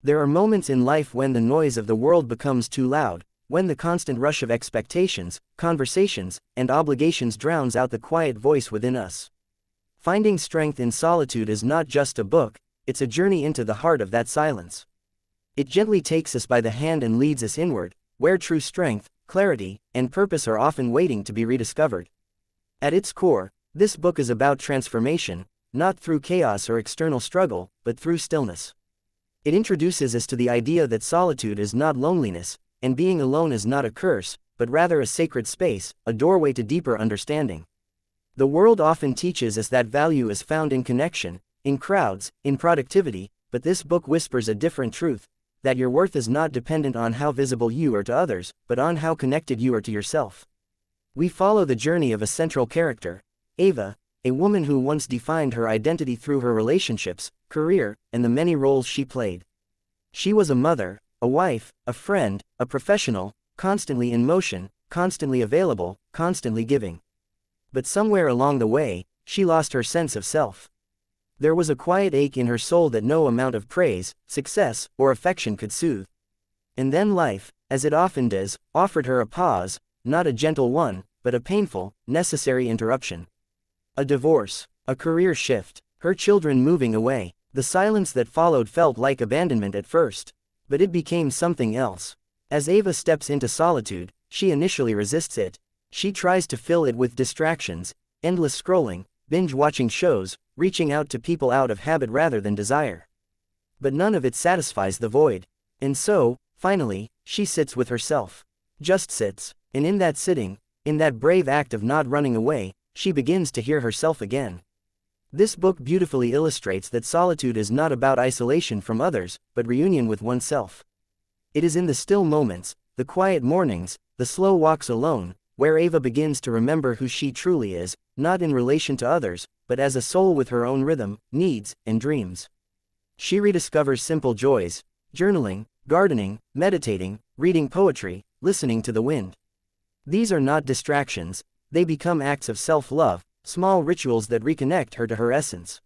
There are moments in life when the noise of the world becomes too loud, when the constant rush of expectations, conversations, and obligations drowns out the quiet voice within us. Finding Strength in Solitude is not just a book, it's a journey into the heart of that silence. It gently takes us by the hand and leads us inward, where true strength, clarity, and purpose are often waiting to be rediscovered. At its core, this book is about transformation, not through chaos or external struggle, but through stillness. It introduces us to the idea that solitude is not loneliness, and being alone is not a curse, but rather a sacred space, a doorway to deeper understanding. The world often teaches us that value is found in connection, in crowds, in productivity, but this book whispers a different truth, that your worth is not dependent on how visible you are to others, but on how connected you are to yourself. We follow the journey of a central character, Ava, a woman who once defined her identity through her relationships, career, and the many roles she played. She was a mother, a wife, a friend, a professional, constantly in motion, constantly available, constantly giving. But somewhere along the way, she lost her sense of self. There was a quiet ache in her soul that no amount of praise, success, or affection could soothe. And then life, as it often does, offered her a pause, not a gentle one, but a painful, necessary interruption. A divorce, a career shift, her children moving away. The silence that followed felt like abandonment at first. But it became something else. As Ava steps into solitude, she initially resists it. She tries to fill it with distractions, endless scrolling, binge-watching shows, reaching out to people out of habit rather than desire. But none of it satisfies the void. And so, finally, she sits with herself. Just sits, and in that sitting, in that brave act of not running away, she begins to hear herself again. This book beautifully illustrates that solitude is not about isolation from others, but reunion with oneself. It is in the still moments, the quiet mornings, the slow walks alone, where Ava begins to remember who she truly is, not in relation to others, but as a soul with her own rhythm, needs, and dreams. She rediscovers simple joys, journaling, gardening, meditating, reading poetry, listening to the wind. These are not distractions, they become acts of self-love, small rituals that reconnect her to her essence.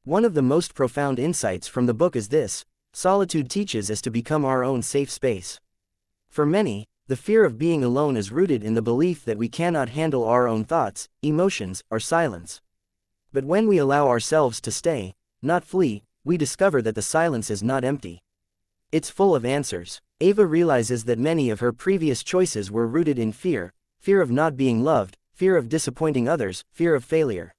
One of the most profound insights from the book is this: solitude teaches us to become our own safe space. For many, the fear of being alone is rooted in the belief that we cannot handle our own thoughts, emotions, or silence. But when we allow ourselves to stay, not flee, we discover that the silence is not empty. It's full of answers. Ava realizes that many of her previous choices were rooted in fear, fear of not being loved, fear of disappointing others, fear of failure.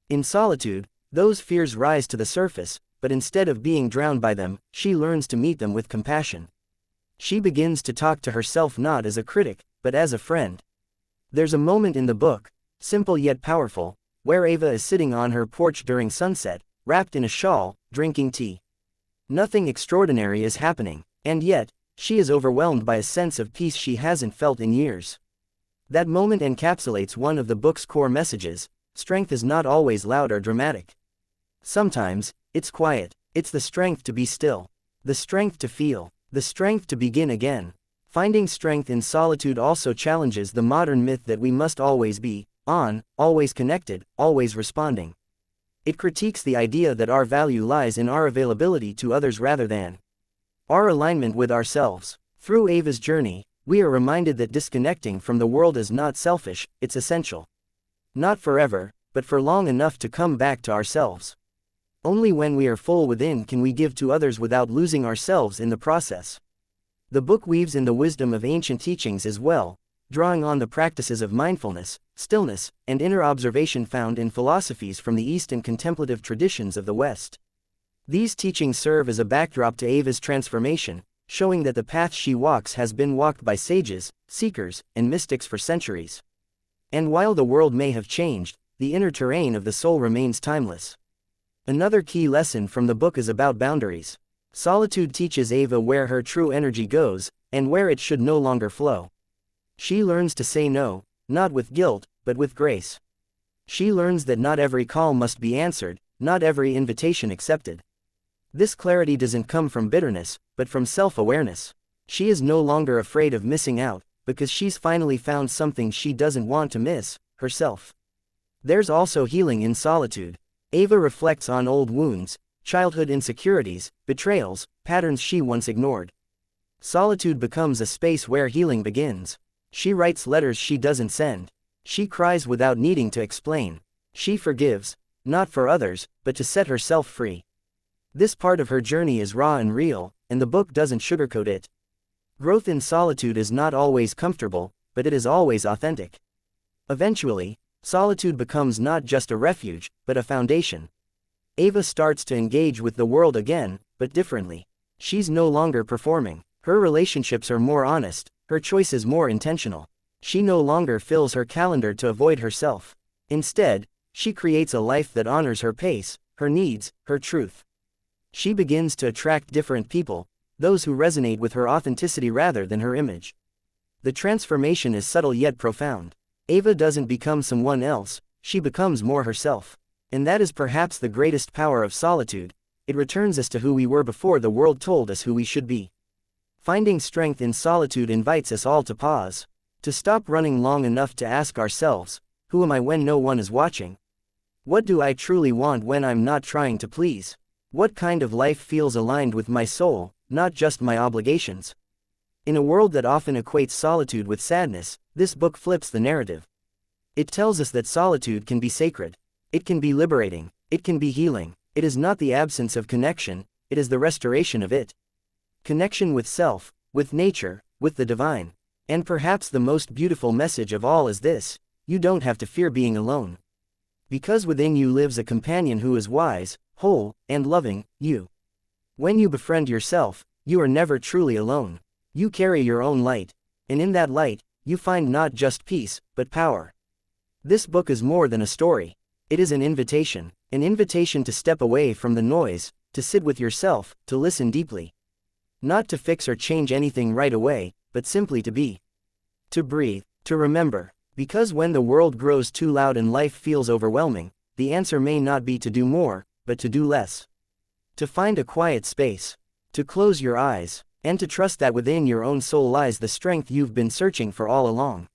In solitude, those fears rise to the surface, but instead of being drowned by them, she learns to meet them with compassion. She begins to talk to herself not as a critic, but as a friend. There's a moment in the book, simple yet powerful, where Ava is sitting on her porch during sunset, wrapped in a shawl, drinking tea. Nothing extraordinary is happening, and yet, she is overwhelmed by a sense of peace she hasn't felt in years. That moment encapsulates one of the book's core messages: strength is not always loud or dramatic. Sometimes, it's quiet. It's the strength to be still, the strength to feel, the strength to begin again. Finding Strength in Solitude also challenges the modern myth that we must always be on, always connected, always responding. It critiques the idea that our value lies in our availability to others rather than our alignment with ourselves. Through Ava's journey, we are reminded that disconnecting from the world is not selfish, it's essential. Not forever, but for long enough to come back to ourselves. Only when we are full within can we give to others without losing ourselves in the process. The book weaves in the wisdom of ancient teachings as well, drawing on the practices of mindfulness, stillness, and inner observation found in philosophies from the East and contemplative traditions of the West. These teachings serve as a backdrop to Ava's transformation, showing that the path she walks has been walked by sages, seekers, and mystics for centuries. And while the world may have changed, the inner terrain of the soul remains timeless. Another key lesson from the book is about boundaries. Solitude teaches Ava where her true energy goes, and where it should no longer flow. She learns to say no, not with guilt, but with grace. She learns that not every call must be answered, not every invitation accepted. This clarity doesn't come from bitterness, but from self-awareness. She is no longer afraid of missing out, because she's finally found something she doesn't want to miss: herself. There's also healing in solitude. Ava reflects on old wounds, childhood insecurities, betrayals, patterns she once ignored. Solitude becomes a space where healing begins. She writes letters she doesn't send. She cries without needing to explain. She forgives, not for others, but to set herself free. This part of her journey is raw and real, and the book doesn't sugarcoat it. Growth in solitude is not always comfortable, but it is always authentic. Eventually, solitude becomes not just a refuge, but a foundation. Ava starts to engage with the world again, but differently. She's no longer performing. Her relationships are more honest, her choices more intentional. She no longer fills her calendar to avoid herself. Instead, she creates a life that honors her pace, her needs, her truth. She begins to attract different people, those who resonate with her authenticity rather than her image. The transformation is subtle yet profound. Ava doesn't become someone else, she becomes more herself. And that is perhaps the greatest power of solitude. It returns us to who we were before the world told us who we should be. Finding strength in solitude invites us all to pause, to stop running long enough to ask ourselves, who am I when no one is watching? What do I truly want when I'm not trying to please? What kind of life feels aligned with my soul, not just my obligations? In a world that often equates solitude with sadness, this book flips the narrative. It tells us that solitude can be sacred. It can be liberating. It can be healing. It is not the absence of connection, it is the restoration of it. Connection with self, with nature, with the divine. And perhaps the most beautiful message of all is this: you don't have to fear being alone. Because within you lives a companion who is wise, whole, and loving, you. When you befriend yourself, you are never truly alone. You carry your own light, and in that light, you find not just peace, but power. This book is more than a story. It is an invitation to step away from the noise, to sit with yourself, to listen deeply. Not to fix or change anything right away, but simply to be. To breathe, to remember. Because when the world grows too loud and life feels overwhelming, the answer may not be to do more, but to do less. To find a quiet space. To close your eyes, and to trust that within your own soul lies the strength you've been searching for all along.